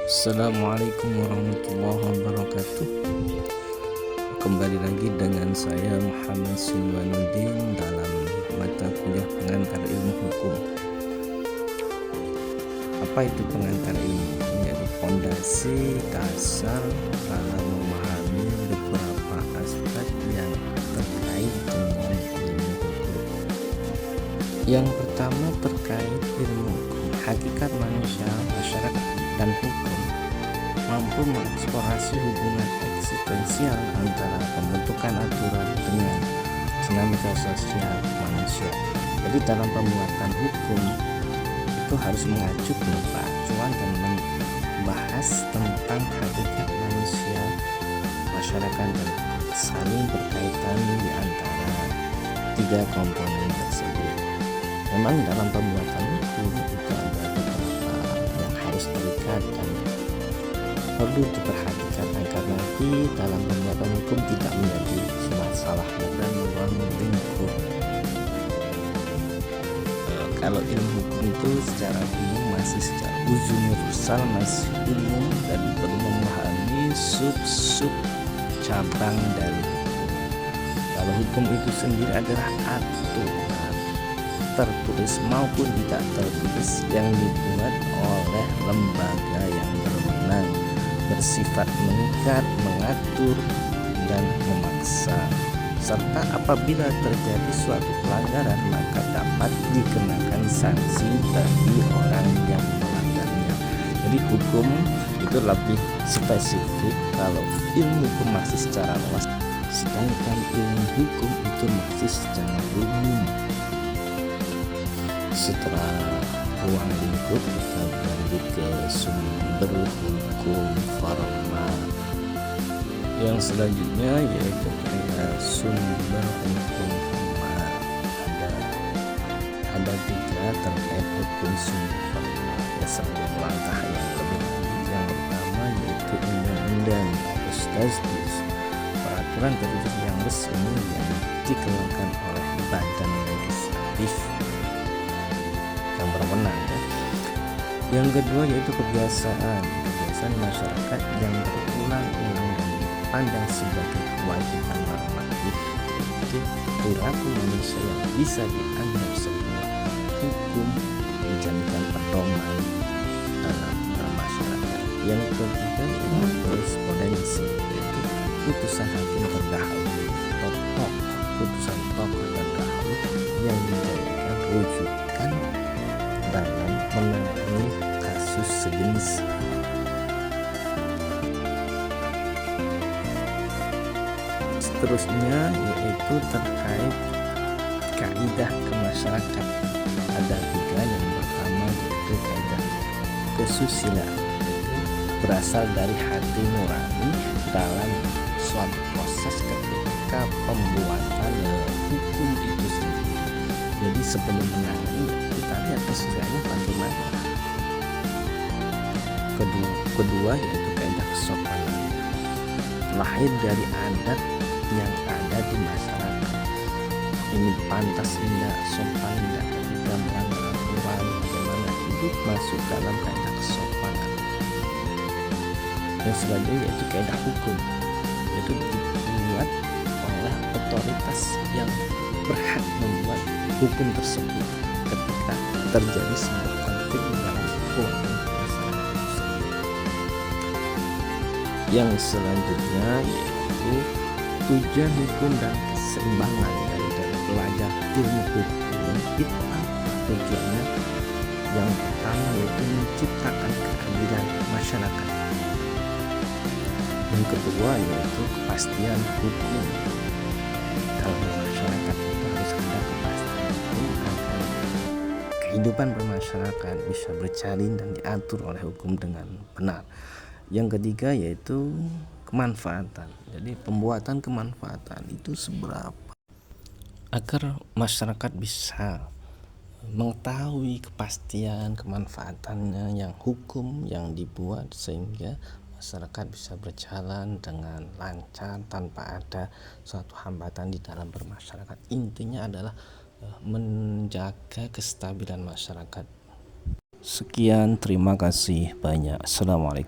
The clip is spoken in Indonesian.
Assalamualaikum warahmatullahi wabarakatuh. Kembali lagi dengan saya Muhammad Sulwanuddin dalam mata kuliah pengantar ilmu hukum. Apa itu pengantar ilmu? Yaitu fondasi dasar dalam memahami beberapa aspek yang terkait dengan ilmu hukum. Yang pertama terkait ilmu hukum, hakikat manusia, masyarakat, dan hukum mampu mengeksplorasi hubungan eksistensial antara pembentukan aturan dengan dinamika sosial manusia. Jadi dalam pembuatan hukum itu harus mengacu pada acuan dan membahas tentang hakikat manusia, masyarakat, dan saling berkaitan di antara tiga komponen tersebut. Memang dalam pembuatan hukum itu ada beberapa yang harus terikat dan perlu diperhatikan agar nanti dalam pembuatan hukum tidak menjadi masalah dan ruang lingkup. Kalau ilmu hukum itu secara umum masih secara universal, masih umum dan perlu memahami sub-sub cabang dari hukum. Kalau hukum itu sendiri adalah aturan tertulis maupun tidak tertulis yang dibuat oleh lembaga yang berwenang, bersifat mengikat, mengatur, dan memaksa, serta apabila terjadi suatu pelanggaran maka dapat dikenakan sanksi bagi orang yang melanggarnya. Jadi hukum itu lebih spesifik, kalau ilmu hukum masih secara luas, sedangkan ilmu hukum itu masih secara umum. Setelah ruang lingkup kita berlanjut ke sumber hukum formal. Yang selanjutnya yaitu sumber hukum formal. Ada tiga terkait hukum sumber formal. Ya, sebelum langkah yang lebih lanjut, yang pertama yaitu undang-undang atau status, peraturan tertulis yang resmi yang dikeluarkan oleh badan legislatif yang berwenang. Yang kedua yaitu kebiasaan masyarakat yang berulang-ulang dan dipandang sebagai kewajiban normatif, yaitu perilaku manusia yang bisa dianggap sebuah hukum dijadikan pedoman dalam bermasyarakat. Yang ketiga yaitu jurisprudensi, yaitu putusan hakim terdahulu atau putusan tokoh terdahulu yang dijadikan rujukan dalam menangani kasus sejenis. Seterusnya yaitu terkait kaidah kemasyarakatan. Ada tiga. Yang pertama yaitu kaidah kesusilaan, berasal dari hati nurani dalam suatu proses ketika pembuatan hukum itu sendiri. Jadi sebelum menangani kita lihat kesusilaannya bagaimana. Kedua yaitu kaidah kesopanan, lahir dari adat yang ada di masyarakat. Ini pantas tidak, sopan tidak, ketika melanggar aturan bagaimana hidup, masuk dalam kaidah kesopanan. Yang selanjutnya yaitu kaidah hukum, yaitu dibuat oleh otoritas yang berhak membuat hukum tersebut ketika terjadi sebuah konflik dalam hukum masyarakat tersebut. Yang selanjutnya yaitu tujuan hukum dan keseimbangan. Dari belajar ilmu hukum itu apa tujuannya? Yang pertama yaitu menciptakan keadilan masyarakat. Yang kedua yaitu kepastian hukum. Dalam masyarakat itu harus ada kepastian hukum agar kehidupan bermasyarakat bisa berjalin dan diatur oleh hukum dengan benar. Yang ketiga yaitu kemanfaatan. Jadi pembuatan kemanfaatan itu seberapa agar masyarakat bisa mengetahui kepastian kemanfaatannya yang hukum yang dibuat, sehingga masyarakat bisa berjalan dengan lancar tanpa ada suatu hambatan di dalam bermasyarakat. Intinya adalah menjaga kestabilan masyarakat. Sekian, terima kasih banyak. Assalamualaikum.